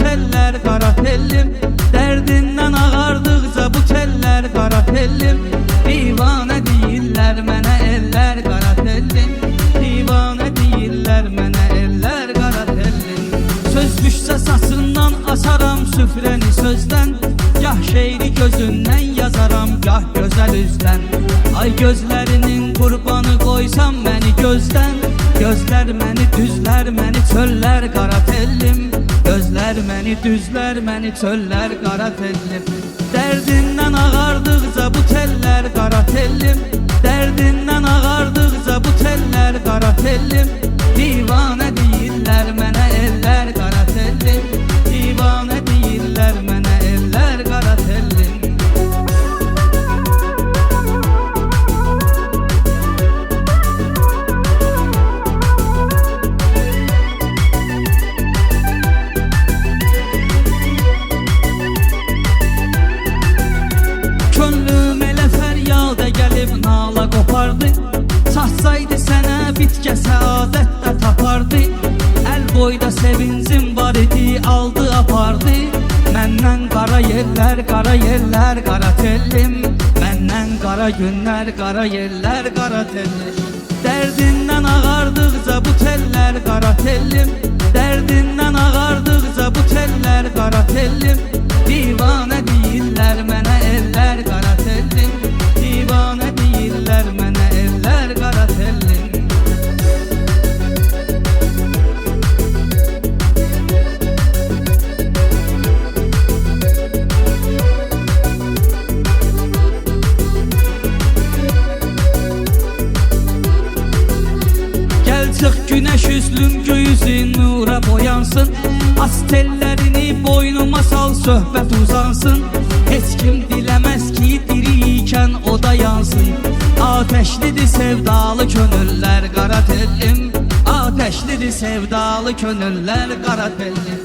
tellər qara tellim, dərdindən ağardıqca bu tellər qara tellim. Divanə deyirlər mənə ellər qara tellim, divanə deyirlər mənə ellər qara tellim. Söz düşsə saçından asaram süfrəni sözdən, gah şeiri gözündən yazaram, gah gözəl üzdən. Ay gözlərinin qurbanı qoysam məni gözdən, gözlər məni düzlər, məni çöllər qara tellim, gözlər məni düzlər, məni çöllər qara tellim. Dərdindən ağardıqca bu tellər qara tellim, dərdindən ağardıqca bu tellər qara tellim. Divanə deyirlər mənə ellər qara tellim, divanə deyirlər mənə ellər qara tellim. Könlüm elə fəryada gəlib nala qopardı, çatsaydı sənə bitcə səadət də tapardı. Əl boyda sevincim var idi, aldı apardı. Məndən qara yerlər, qara yerlər, qara tellim, məndən qara günlər, qara yerlər, qara tellim. Dərdindən ağardıqca bu tellər qara tellim, dərdindən ağardıqca bu tellər qara tellim. Divanə deyirlər mənə ellər qara tellim, divanə deyirlər mənə ellər qara tellim. Gəl çıx günəş üzlüm göyüzün nura boyansın, az tellərini boynuma sal söhbət uzansın. Heç kim diləməz ki diriyikən o da yansın. Ateşlidir sevdalı könüllər qara tellim, ateşlidir sevdalı könüllər qara tellim.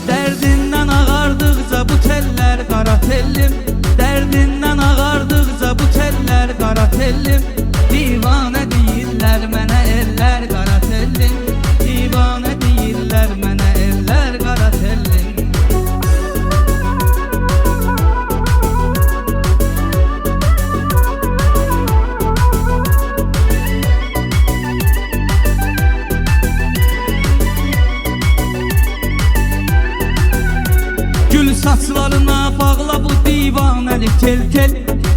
Dərdindən ağardıqca bu tellər qara tellim, dərdindən ağardıqca bu tellər qara tellim. Divanə deyirlər mənə ellər qara tellim, divanə deyirlər mənə ellər qara tellim. Gül saçlarına bağla bu divanəli tel tel,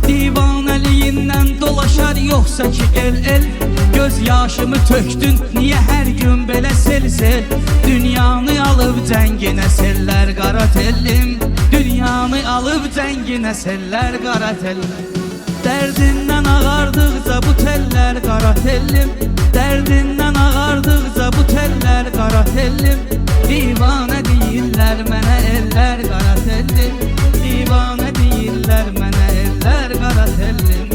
divanəliyindən dolaşar yoxsa ki el. Göz yaşımı tökdün niyə hər gün belə sel sel, dünyanı alıb cənginə sellər qara tellim, dünyanı alıb cənginə sellər qara tellim. Dərdindən ağardıqca bu tellər qara tellim, dərdindən ağardıqca bu tellər qara tellim. Divanə deyirlər mənə ellər qara tellim, divanə deyirlər mənə ellər qara tellim.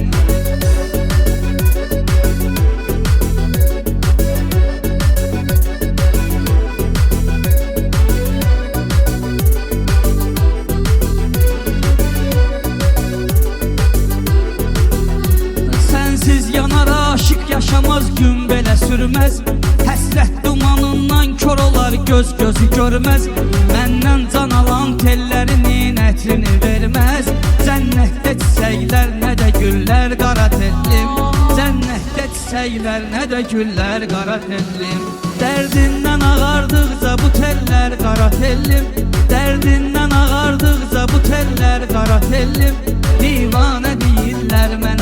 Sənsiz yanar aşıq yaşamaz, gün belə sürməz. Həsrət dumanından kör olar, göz gözü görməz. Məndən can alan tellərinin ətrini verməz. Cənnətdə çiçəklər nə də güllər qara tellim, cənnətdə çiçəklər nə də güllər qara tellim. Dərdindən ağardıqca bu tellər qara tellim, dərdindən ağardıqca bu tellər qara tellim. Divanə deyirlər mənə